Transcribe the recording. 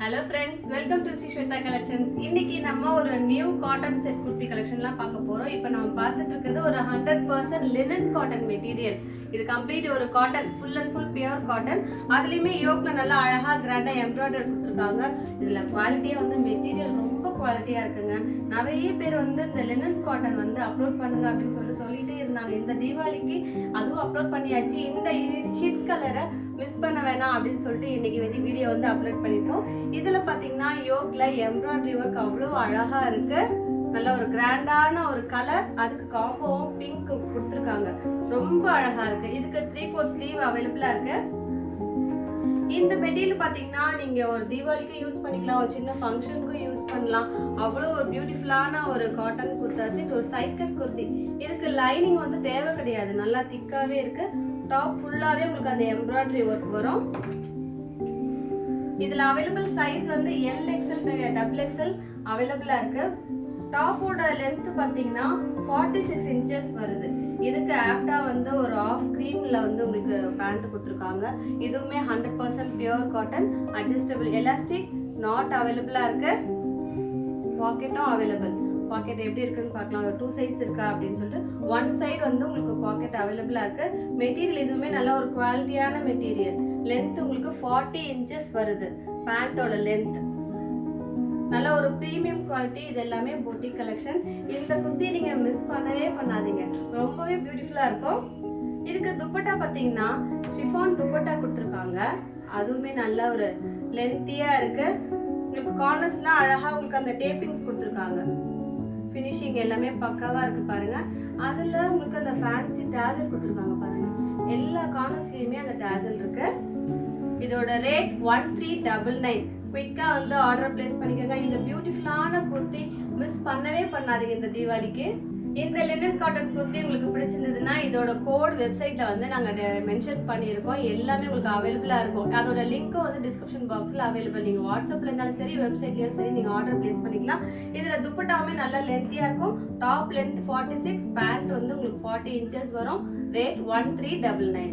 Hello friends, welcome to Shweta Collections. இன்னைக்கு நம்ம ஒரு நியூ காட்டன் செட் குர்த்தி கலெக்ஷன்லாம் பார்க்க போறோம். இப்போ நம்ம பார்த்துட்டு இருக்கிறது ஒரு 100% லினன் காட்டன் மெட்டீரியல். இது கம்ப்ளீட் ஒரு cotton, full and full pure cotton. அதுலயுமே யோக்ல நல்லா அழகா கிராண்டா எம்ப்ராய்டரி கொடுத்துருக்காங்க. இதுல குவாலிட்டியா வந்து மெட்டீரியல் ரொம்ப குவாலிட்டியா இருக்குங்க. நிறைய பேர் வந்து இந்த லினன் காட்டன் வந்து அப்லோட் பண்ணுங்க அப்படின்னு சொல்லிட்டே இருந்தாங்க. இந்த தீபாவளிக்கு அதுவும் அப்லோட் பண்ணியாச்சு. இந்த ஹிட் கலரை மிஸ் பண்ண வேணாம் அப்படின்னு சொல்லிட்டு இன்னைக்கு வந்து வீடியோ வந்து அப்லோட் பண்ணிட்டோம். இதுல பாத்தீங்கன்னா யோக்ல எம்ப்ராய்டரி ஒர்க் அவ்வளவு அழகா இருக்கு. நல்ல ஒரு கிராண்டான ஒரு கலர், அதுக்கு காம்போவும் பிங்க் கொடுத்துருக்காங்க. ரொம்ப அழகா இருக்கு. இதுக்கு 3/4 ஸ்லீவ் அவைலபிளா இருக்கு. இந்த மெட்டீரியல் பாத்தீங்கன்னா நீங்க ஒரு தீபாவளிக்கும் யூஸ் பண்ணிக்கலாம், ஒரு சின்ன ஃபங்க்ஷனுக்கும் யூஸ் பண்ணலாம். அவ்வளோ ஒரு பியூட்டிஃபுல்லான ஒரு காட்டன் குர்தா செட், ஒரு சைட் கட் குர்த்தி. இதுக்கு லைனிங் வந்து தேவை கிடையாது, நல்லா திக்காவே இருக்கு. டாப் ஃபுல்லாவே உங்களுக்கு அந்த எம்ப்ராய்டரி ஒர்க் வரும். இதுல அவைலபிள் சைஸ் வந்து LXL XXL அவைலபிளா இருக்கு. டாப்போட லென்த் பாத்தீங்கன்னா 46 இன்ச்சஸ் வருது. இதுக்கு ஆப்டா வந்து ஒரு ஆஃப் கிரீம்ல வந்து உங்களுக்கு பேண்ட் கொடுத்துருக்காங்க. இதுவுமே 100% pure cotton, adjustable elastic, not அவைலபிளா இருக்கு. பாக்கெட்டும் அவைலபிள். பாக்கெட் எப்படி இருக்குன்னு பார்க்கலாம். 2 சைட்ஸ் இருக்கா அப்படின்னு சொல்லிட்டு 1 சைடு வந்து உங்களுக்கு பாக்கெட் அவைலபிளா இருக்கு. மெட்டீரியல் இதுவுமே நல்ல ஒரு குவாலிட்டியான மெட்டீரியல். லென்த் உங்களுக்கு 40 இன்ச்சஸ் வருது பேண்டோட லென்த். நல்ல ஒரு பிரீமியம் குவாலிட்டி. இது எல்லாமே பொட்டிக் கலெக்ஷன். இந்த குர்த்தி நீங்க மிஸ் பண்ணவே பண்ணாதீங்க, ரொம்பவே பியூட்டிஃபுல்லா இருக்கும். இதுக்கு துப்பட்டா பாத்தீங்கன்னா ஷிஃபான் துப்பட்டா கொடுத்துருக்காங்க. அதுவுமே நல்ல ஒரு லென்த்தியா இருக்கு. உங்களுக்கு கார்னர்ஸ்லாம் அழகா உங்களுக்கு அந்த டேப்பிங்ஸ் கொடுத்துருக்காங்க. ஃபினிஷிங் எல்லாமே பக்காவா இருக்கு பாருங்க. அதுல உங்களுக்கு அந்த ஃபேன்சி டேசல் கொடுத்துருக்காங்க பாருங்க. எல்லா கார்னர்ஸ்லயுமே அந்த டேசல் இருக்கு. இதோட ரேட் 1399. குயிக்கா வந்து ஆர்டர் பிளேஸ் பண்ணிக்கோங்க. இந்த பியூட்டிஃபுல்லான குர்த்தி மிஸ் பண்ணவே பண்ணாதீங்க இந்த தீபாவளிக்கு. இந்த லினன் காட்டன் குர்த்தி உங்களுக்கு பிடிச்சிருந்ததுன்னா இதோட கோட் வெப்சைட்ல வந்து நாங்க மென்ஷன் பண்ணியிருக்கோம். எல்லாமே உங்களுக்கு அவைலபிளா இருக்கும். அதோட லிங்க்கும் வந்து டிஸ்கிரிப்ஷன் பாக்ஸ்ல அவைலபிள். நீங்க வாட்ஸ்அப்ல இருந்தாலும் சரி, வெப்சைட்லயும் சரி, நீங்க ஆர்டர் பிளேஸ் பண்ணிக்கலாம். இதுல துப்பட்டாவுமே நல்ல லென்த்தியா இருக்கும். டாப் லென்த் 46, பேண்ட் வந்து உங்களுக்கு 40 இன்ச்சஸ் வரும். ரேட் 1399.